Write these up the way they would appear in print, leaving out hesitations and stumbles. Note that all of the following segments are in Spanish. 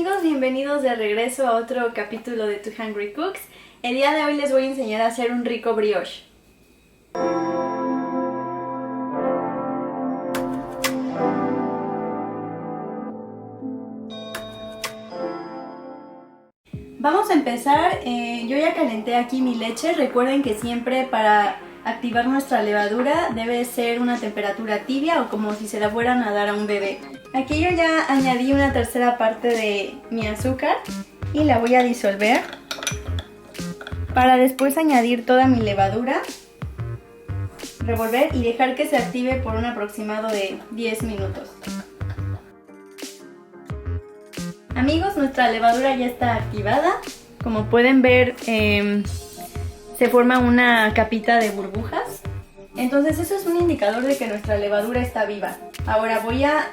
amigos, bienvenidos de regreso a otro capítulo de Two Hungry Cooks. El día de hoy les voy a enseñar a hacer un rico brioche. Vamos a empezar, yo ya calenté aquí mi leche. Recuerden que siempre para activar nuestra levadura debe ser una temperatura tibia o como si se la fueran a dar a un bebé. Aquí yo ya añadí una tercera parte de mi azúcar y la voy a disolver para después añadir toda mi levadura, revolver y dejar que se active por un aproximado de 10 minutos. Amigos, nuestra levadura ya está activada. Como pueden ver, se forma una capita de burbujas. Entonces eso es un indicador de que nuestra levadura está viva. Ahora voy a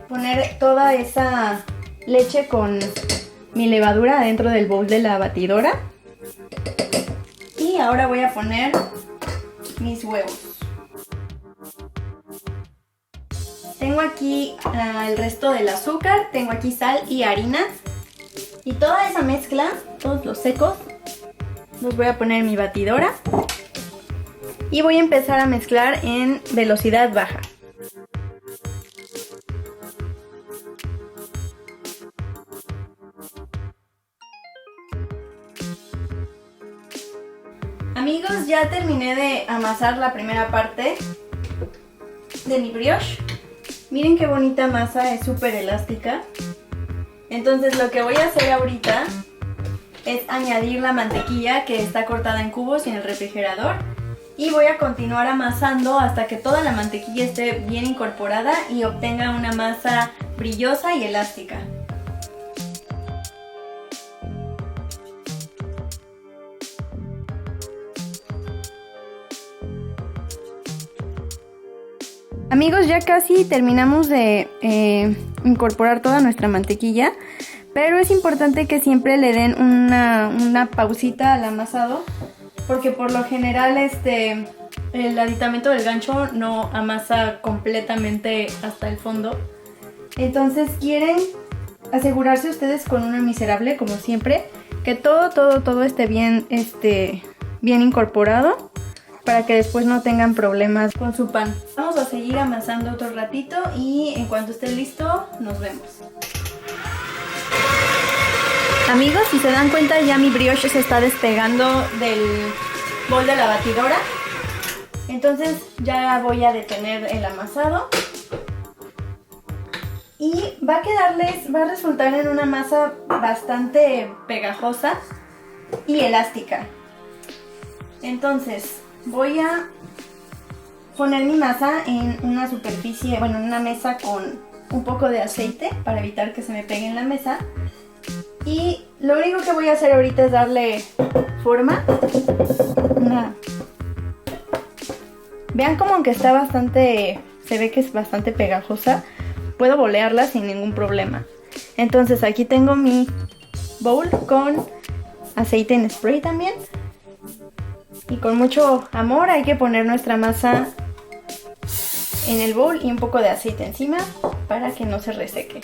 poner toda esa leche con mi levadura dentro del bowl de la batidora. Y ahora voy a poner mis huevos. Tengo aquí el resto del azúcar, tengo aquí sal y harina. Y toda esa mezcla, todos los secos, los voy a poner en mi batidora. Y voy a empezar a mezclar en velocidad baja. Amigos, ya terminé de amasar la primera parte de mi brioche. Miren qué bonita masa, es súper elástica. Entonces lo que voy a hacer ahorita es añadir la mantequilla que está cortada en cubos en el refrigerador. Y voy a continuar amasando hasta que toda la mantequilla esté bien incorporada y obtenga una masa brillosa y elástica. Amigos, ya casi terminamos de incorporar toda nuestra mantequilla, pero es importante que siempre le den una pausita al amasado, porque por lo general el aditamento del gancho no amasa completamente hasta el fondo. Entonces quieren asegurarse ustedes con una miserable, como siempre, que todo esté bien incorporado, para que después no tengan problemas con su pan. Vamos a seguir amasando otro ratito y en cuanto esté listo, nos vemos. Amigos, si se dan cuenta, ya mi brioche se está despegando del bol de la batidora. Entonces ya voy a detener el amasado. Y va a resultar en una masa bastante pegajosa y elástica. Entonces voy a poner mi masa en una superficie, en una mesa con un poco de aceite para evitar que se me pegue en la mesa. Y lo único que voy a hacer ahorita es darle forma. Vean como aunque está se ve que es bastante pegajosa, puedo bolearla sin ningún problema. Entonces aquí tengo mi bowl con aceite en spray también. Y con mucho amor hay que poner nuestra masa en el bowl y un poco de aceite encima para que no se reseque.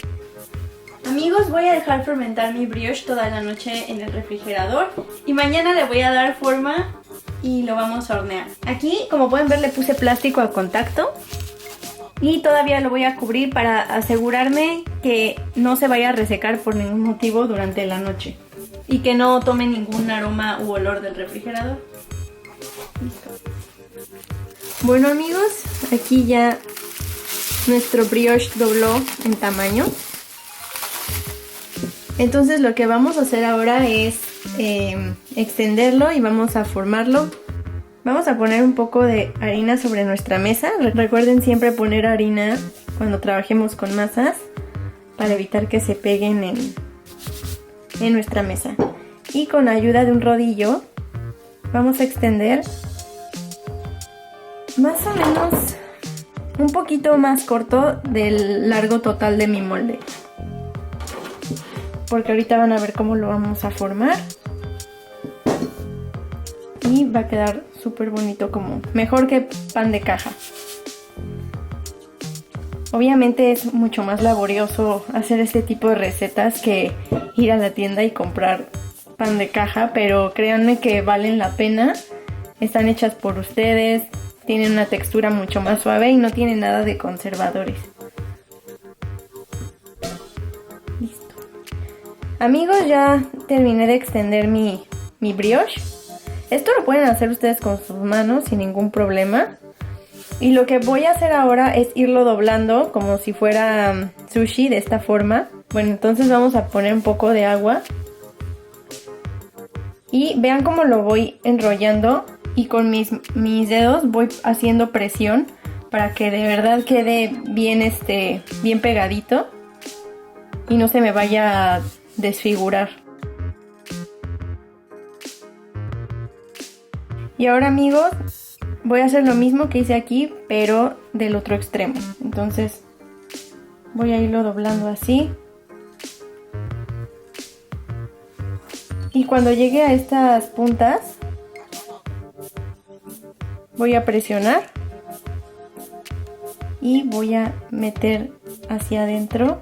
Amigos, voy a dejar fermentar mi brioche toda la noche en el refrigerador y mañana le voy a dar forma y lo vamos a hornear. Aquí, como pueden ver, le puse plástico a contacto y todavía lo voy a cubrir para asegurarme que no se vaya a resecar por ningún motivo durante la noche y que no tome ningún aroma u olor del refrigerador. Listo. Bueno amigos, aquí ya nuestro brioche dobló en tamaño. Entonces lo que vamos a hacer ahora es extenderlo y vamos a formarlo. Vamos a poner un poco de harina sobre nuestra mesa. Recuerden siempre poner harina cuando trabajemos con masas para evitar que se peguen en nuestra mesa. Y con ayuda de un rodillo vamos a extender más o menos un poquito más corto del largo total de mi molde, porque ahorita van a ver cómo lo vamos a formar y va a quedar súper bonito, como mejor que pan de caja. Obviamente es mucho más laborioso hacer este tipo de recetas que ir a la tienda y comprar pan de caja, pero créanme que valen la pena. Están hechas por ustedes, tienen una textura mucho más suave y no tienen nada de conservadores. Listo. Amigos, ya terminé de extender mi brioche. Esto lo pueden hacer ustedes con sus manos sin ningún problema. Y lo que voy a hacer ahora es irlo doblando como si fuera sushi de esta forma. Bueno, entonces vamos a poner un poco de agua. Y vean cómo lo voy enrollando y con mis dedos voy haciendo presión para que de verdad quede bien, bien pegadito y no se me vaya a desfigurar. Y ahora, amigos, voy a hacer lo mismo que hice aquí, pero del otro extremo. Entonces voy a irlo doblando así. Y cuando llegue a estas puntas, voy a presionar y voy a meter hacia adentro.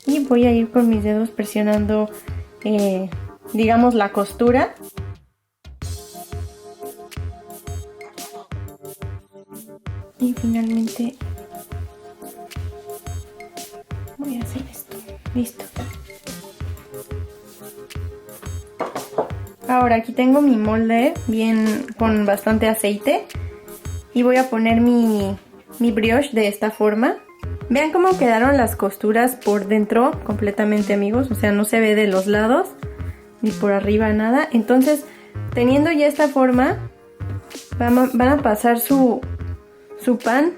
Y voy a ir con mis dedos presionando, digamos, la costura. Y finalmente voy a hacer esto. Listo. Ahora aquí tengo mi molde bien con bastante aceite. Y voy a poner mi brioche de esta forma. Vean cómo quedaron las costuras por dentro completamente, amigos. O sea, no se ve de los lados ni por arriba nada. Entonces, teniendo ya esta forma, van a pasar su pan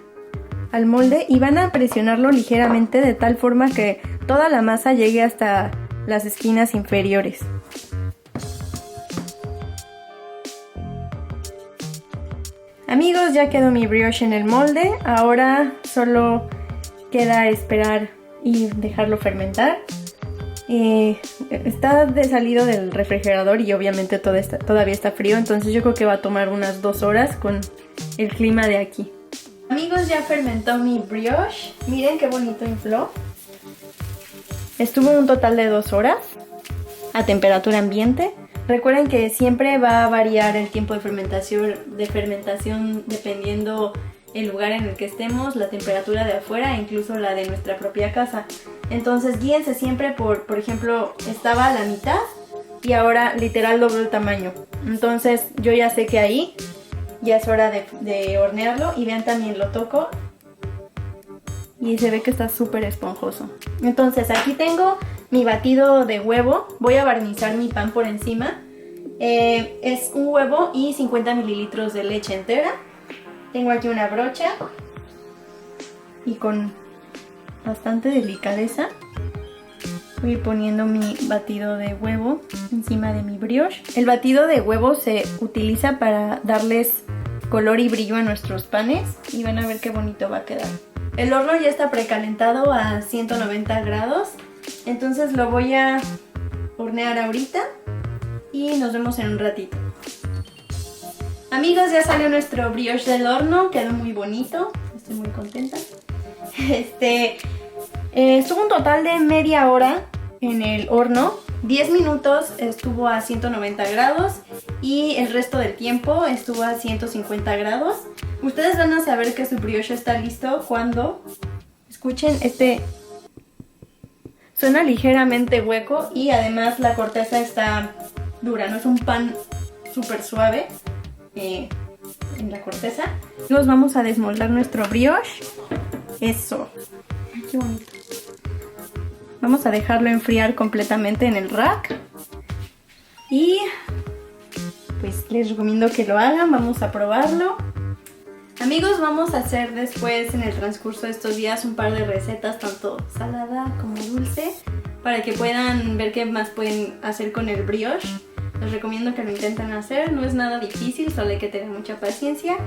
al molde y van a presionarlo ligeramente de tal forma que toda la masa llegue hasta las esquinas inferiores. Amigos, ya quedó mi brioche en el molde. Ahora solo queda esperar y dejarlo fermentar. Está salido del refrigerador y obviamente todavía está frío, entonces yo creo que va a tomar unas 2 horas con el clima de aquí. Amigos, ya fermentó mi brioche. Miren qué bonito infló. Estuvo un total de 2 horas a temperatura ambiente. Recuerden que siempre va a variar el tiempo de fermentación dependiendo el lugar en el que estemos, la temperatura de afuera e incluso la de nuestra propia casa. Entonces guíense siempre por ejemplo, estaba a la mitad y ahora literal dobló el tamaño. Entonces yo ya sé que ahí ya es hora de hornearlo y vean, también lo toco y se ve que está súper esponjoso. Entonces aquí tengo mi batido de huevo. Voy a barnizar mi pan por encima. Es un huevo y 50 mililitros de leche entera. Tengo aquí una brocha y con bastante delicadeza voy a ir poniendo mi batido de huevo encima de mi brioche. El batido de huevo se utiliza para darles color y brillo a nuestros panes y van a ver qué bonito va a quedar. El horno ya está precalentado a 190 grados, entonces lo voy a hornear ahorita y nos vemos en un ratito. Amigos, ya salió nuestro brioche del horno, quedó muy bonito, estoy muy contenta. Estuvo un total de media hora en el horno, 10 minutos estuvo a 190 grados y el resto del tiempo estuvo a 150 grados. Ustedes van a saber que su brioche está listo cuando escuchen suena ligeramente hueco y además la corteza está dura, no es un pan súper suave. En la corteza. Luego vamos a desmoldar nuestro brioche. Eso. Ay, qué bonito. Vamos a dejarlo enfriar completamente en el rack. Y pues les recomiendo que lo hagan. Vamos a probarlo. Amigos, vamos a hacer después en el transcurso de estos días un par de recetas, tanto salada como dulce, para que puedan ver qué más pueden hacer con el brioche. Les recomiendo que lo intenten hacer, no es nada difícil, solo hay que tener mucha paciencia.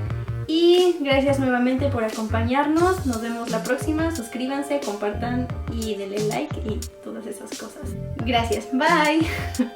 Y gracias nuevamente por acompañarnos, nos vemos la próxima, suscríbanse, compartan y denle like y todas esas cosas. Gracias, bye.